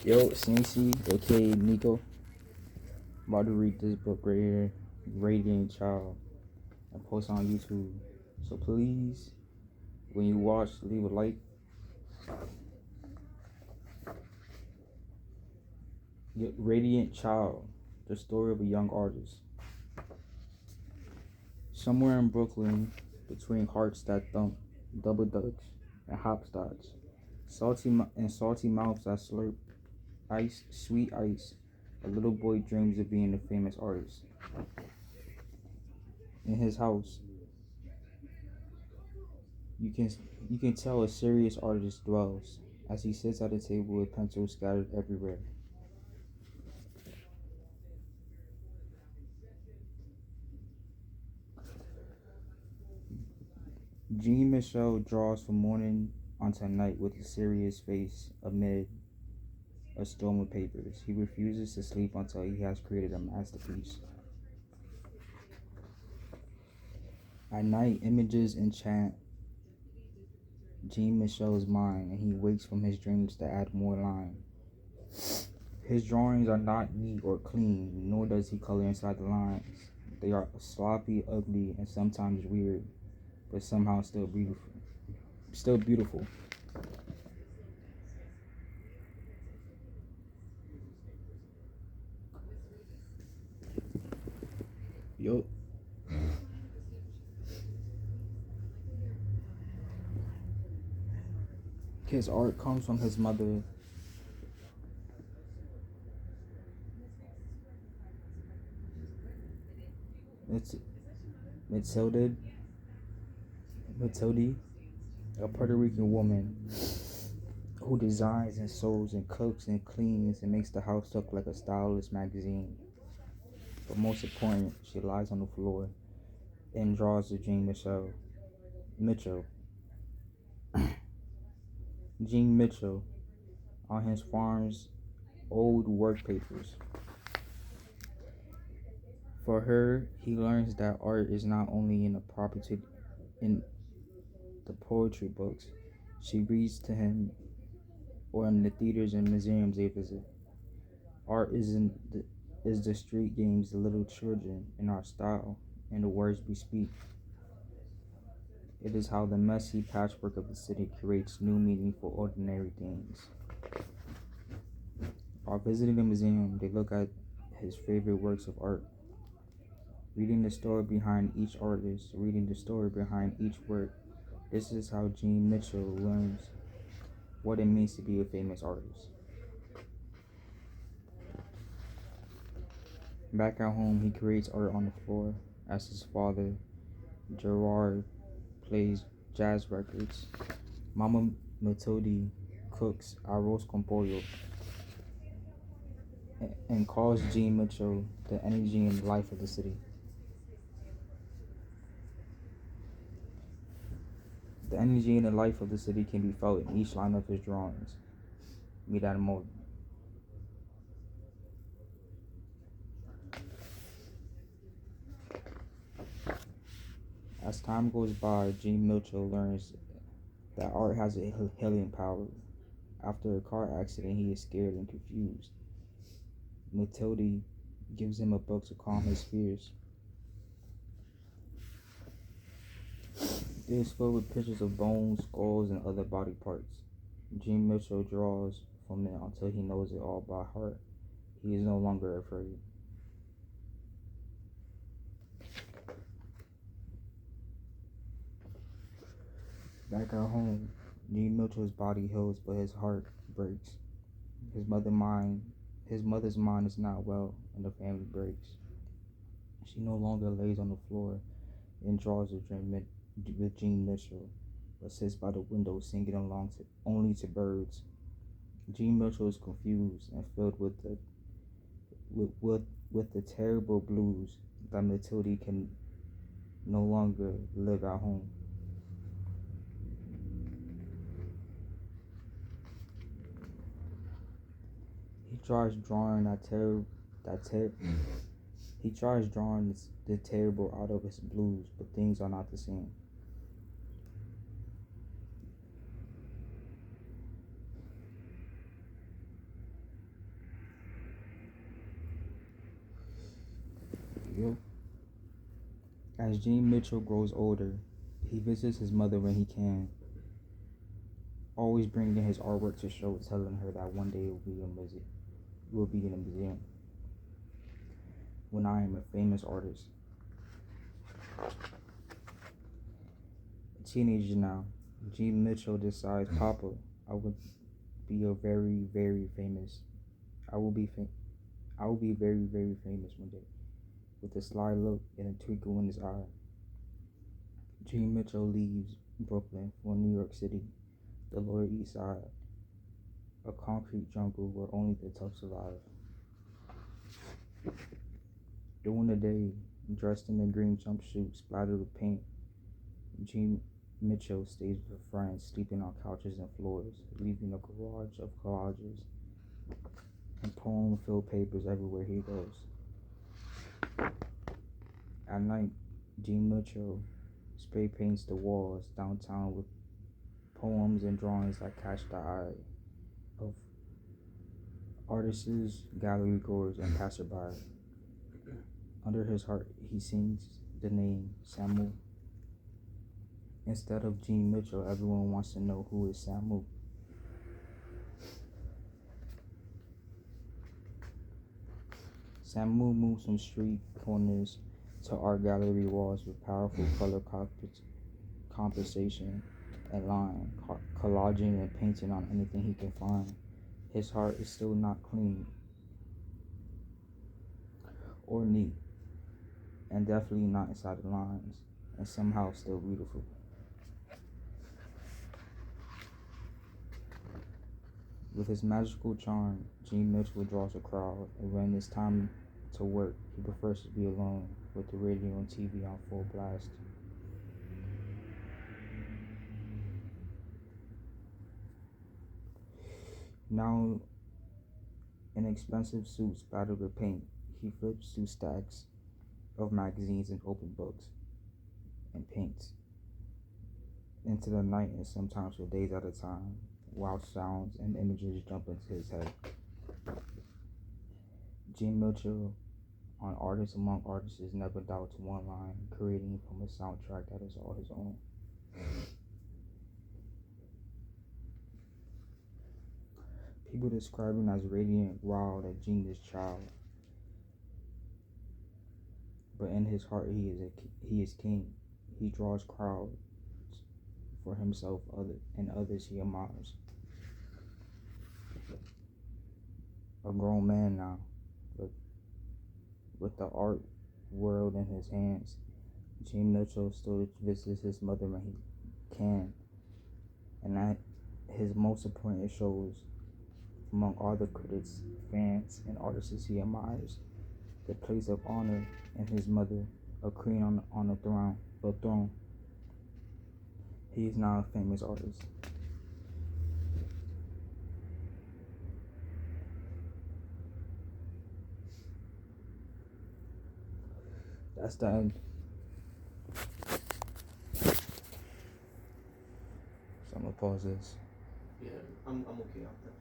Yo, Sneezy, aka Nico. I'm about to read this book right here, Radiant Child, and post on YouTube. So please, when you watch, leave a like. Radiant Child, the story of a young artist. Somewhere in Brooklyn, between hearts that thump, double dutch, and hopscotch, salty mouths that slurp ice, sweet ice, a little boy dreams of being a famous artist. In his house, You can you can tell a serious artist dwells as he sits at a table with pencils scattered everywhere. Jean Michel draws from morning until night with a serious face amid a storm of papers. He refuses to sleep until he has created a masterpiece. At night, images enchant Jean Michel's mind, and he wakes from his dreams to add more line. His drawings are not neat or clean, nor does he color inside the lines. They are sloppy, ugly, and sometimes weird, but somehow still beautiful. Still beautiful. Yo, his art comes from his mother. It's Matilda, Matilde, a Puerto Rican woman who designs and sews and cooks and cleans and makes the house look like a stylish magazine. But most important, she lies on the floor and draws the Jean Mitchell, Jean Mitchell, on his farm's old work papers. For her, he learns that art is not only in the property in the poetry books she reads to him or in the theaters and museums they visit. Art is the street games, the little children, in our style, and the words we speak. It is how the messy patchwork of the city creates new meaning for ordinary things. While visiting the museum, they look at his favorite works of art, reading the story behind each artist, reading the story behind each work. This is how Jean Mitchell learns what it means to be a famous artist. Back at home, he creates art on the floor as his father, Gerard, plays jazz records. Mama Matilde cooks arroz con pollo and calls Jean Mitchell the energy and life of the city. The energy and the life of the city can be felt in each line of his drawings. Mirar more. As time goes by, Jean Mitchell learns that art has a healing power. After a car accident, he is scared and confused. Matilde gives him a book to calm his fears. It is filled with pictures of bones, skulls, and other body parts. Jean Mitchell draws from it until he knows it all by heart. He is no longer afraid. Back at home, Jean Mitchell's body heals, but his heart breaks. His mother mind, his mother's mind is not well, and the family breaks. She no longer lays on the floor and draws with Jean Mitchell, but sits by the window singing along only to birds. Jean Mitchell is confused and filled with the terrible blues that Matilde can no longer live at home. He tries drawing that ter- he tries drawing the terrible out of his blues, but things are not the same. Yo. As Gene Mitchell grows older, he visits his mother when he can, always bringing his artwork to show, telling her that one day it will be in a museum. When I am a famous artist. A teenager now, Gene Mitchell decides, Papa, I would be a very, very famous. I will be very, very famous one day. With a sly look and a twinkle in his eye, Gene Mitchell leaves Brooklyn for New York City, the Lower East Side, a concrete jungle where only the tough survive. During the day, dressed in a green jumpsuit splattered with paint, Gene Mitchell stays with friends, sleeping on couches and floors, leaving a garage of collages and poem-filled papers everywhere he goes. At night, Gene Mitchell spray paints the walls downtown with poems and drawings that catch the eye of artists, gallery goers, and passerby. Under his heart, he sings the name Samu. Instead of Gene Mitchell, everyone wants to know who is Samu. Samu moves from street corners to art gallery walls with powerful color compensation and line, collaging and painting on anything he can find. His heart is still not clean or neat, and definitely not inside the lines, and somehow still beautiful. With his magical charm, Gene Mitchell draws a crowd, and when it's time to work, he prefers to be alone with the radio and TV on full blast. Now, in expensive suits splattered with paint, he flips through stacks of magazines and open books and paints into the night, and sometimes for days at a time. Wild sounds and images jump into his head. Gene Mitchell, on Artists Among Artists, never doubts one line, creating from a soundtrack that is all his own. People describe him as radiant, wild, a genius child. But in his heart, he is king. He draws crowds for himself and others he admires. A grown man now, with the art world in his hands, Gene Mitchell still visits his mother when he can, and at his most important shows, among all the critics, fans, and artists he admires, the place of honor in his mother, a queen on a throne. He is now a famous artist. That's the end. So I'm gonna pause this. Yeah, I'm okay after.